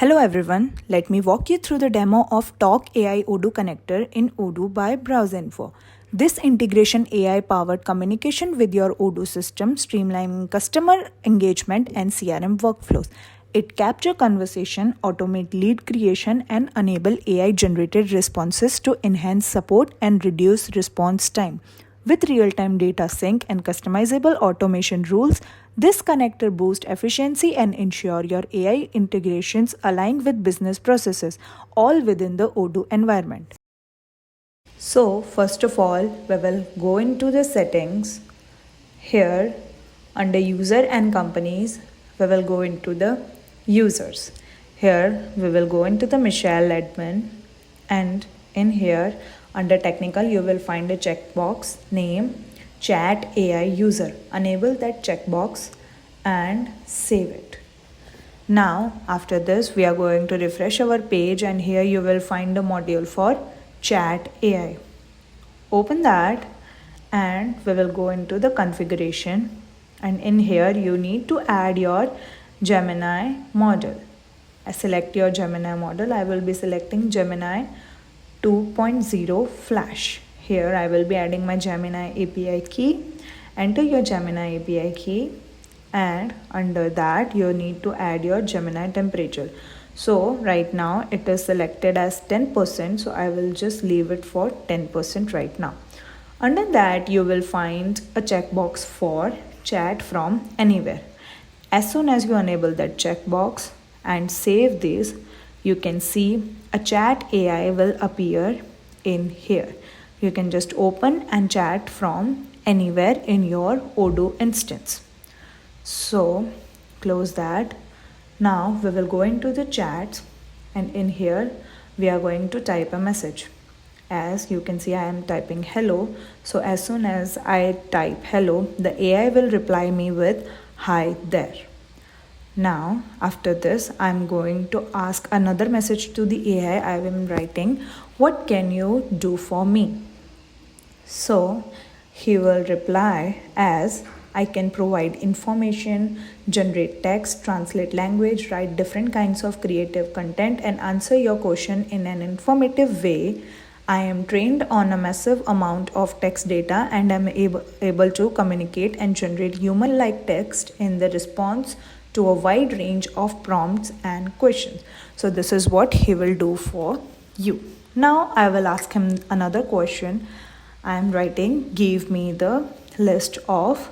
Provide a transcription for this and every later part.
Hello everyone, let me walk you through the demo of TalkAI Odoo Connector in Odoo by BrowseInfo. This integration AI-powered communication with your Odoo system, streamlining customer engagement and CRM workflows. It captures conversation, automate lead creation, and enable AI-generated responses to enhance support and reduce response time. With real-time data sync and customizable automation rules, this connector boosts efficiency and ensure your AI integrations align with business processes, all within the Odoo environment. So, first of all, we will go into the settings. Here, under user and companies, we will go into the users. Here, we will go into the Michelle admin, and in here, under technical, you will find a checkbox name chat AI user. Enable that checkbox and save it. Now, after this, we are going to refresh our page, and here you will find the module for chat AI. Open that, and we will go into the configuration, and in here you need to add your Gemini model. Select your Gemini model. I will be selecting Gemini 2.0 Flash. Here I will be adding my Gemini API key. Enter your Gemini API key, and under that you need to add your Gemini temperature. So right now it is selected as 10%, so I will just leave it for 10% right now. Under that you will find a checkbox for chat from anywhere. As soon as you enable that checkbox and save this, you can see a chat AI will appear in here. You can just open and chat from anywhere in your Odoo instance. So close that. Now we will go into the chats, and in here we are going to type a message. As you can see, I am typing hello. So as soon as I type hello, the AI will reply me with hi there. Now after this, I'm going to ask another message to the AI. I am writing, what can you do for me? So he will reply as, I can provide information, generate text, translate language, write different kinds of creative content, and answer your question in an informative way. I am trained on a massive amount of text data and am able to communicate and generate human-like text in the response to a wide range of prompts and questions. So this is what he will do for you. Now I will ask him another question. I am writing, give me the list of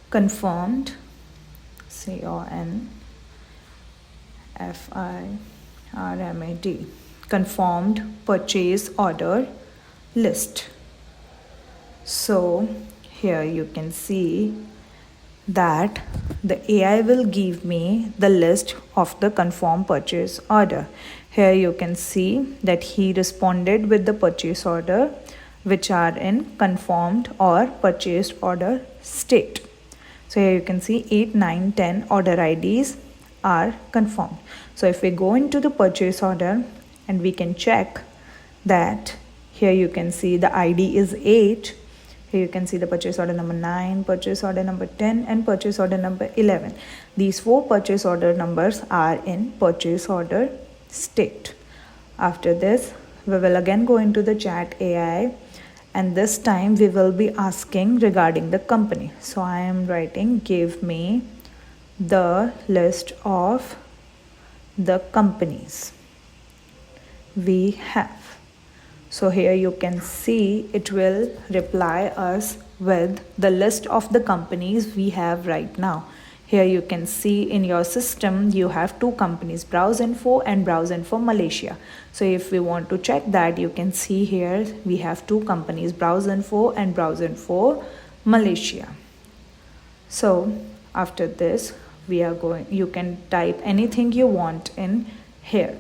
confirmed confirmed purchase order list. So here you can see that the AI will give me the list of the confirmed purchase order. Here you can see that he responded with the purchase order which are in confirmed or purchased order state. So here you can see 8, 9, 10 order IDs are confirmed. So if we go into the purchase order and we can check that, here you can see the ID is 8. Here you can see the purchase order number 9, purchase order number 10, and purchase order number 11. These 4 purchase order numbers are in purchase order state. After this, we will again go into the chat AI, and this time we will be asking regarding the company. So I am writing, give me the list of the companies we have. So here you can see it will reply us with the list of the companies we have right now. Here you can see in your system you have 2 companies, BrowseInfo and BrowseInfo Malaysia. So if we want to check that, you can see here we have 2 companies, BrowseInfo and BrowseInfo Malaysia. So after this, you can type anything you want in here.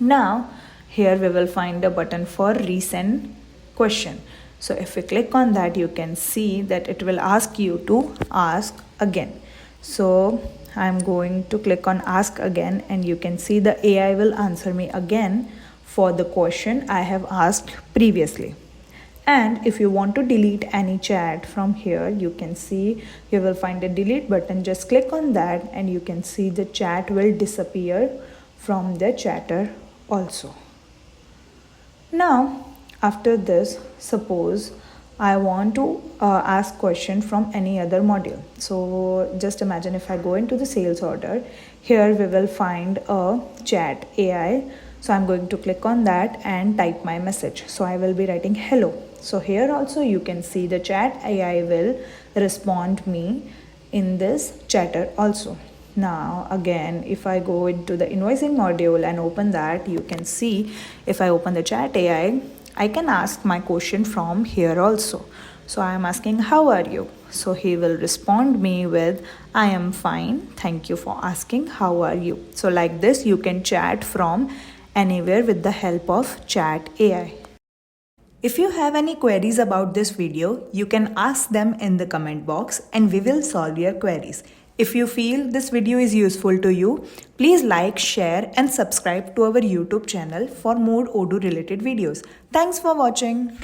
Now here we will find a button for resend question. So if we click on that, you can see that it will ask you to ask again. So I'm going to click on ask again, and you can see the AI will answer me again for the question I have asked previously. And if you want to delete any chat from here, you can see you will find a delete button. Just click on that and you can see the chat will disappear from the chatter also. Now, after this, suppose I want to ask question from any other module. So just imagine if I go into the sales order, here we will find a chat AI. So I'm going to click on that and type my message. So I will be writing hello. So here also you can see the chat AI will respond me in this chatter also. Now again, if I go into the invoicing module and open that, you can see if I open the chat AI, I can ask my question from here also. So I am asking, how are you? So he will respond me with, I am fine. Thank you for asking. How are you? So like this, you can chat from anywhere with the help of chat AI. If you have any queries about this video, you can ask them in the comment box and we will solve your queries. If you feel this video is useful to you, please like, share and subscribe to our YouTube channel for more Odoo related videos. Thanks for watching.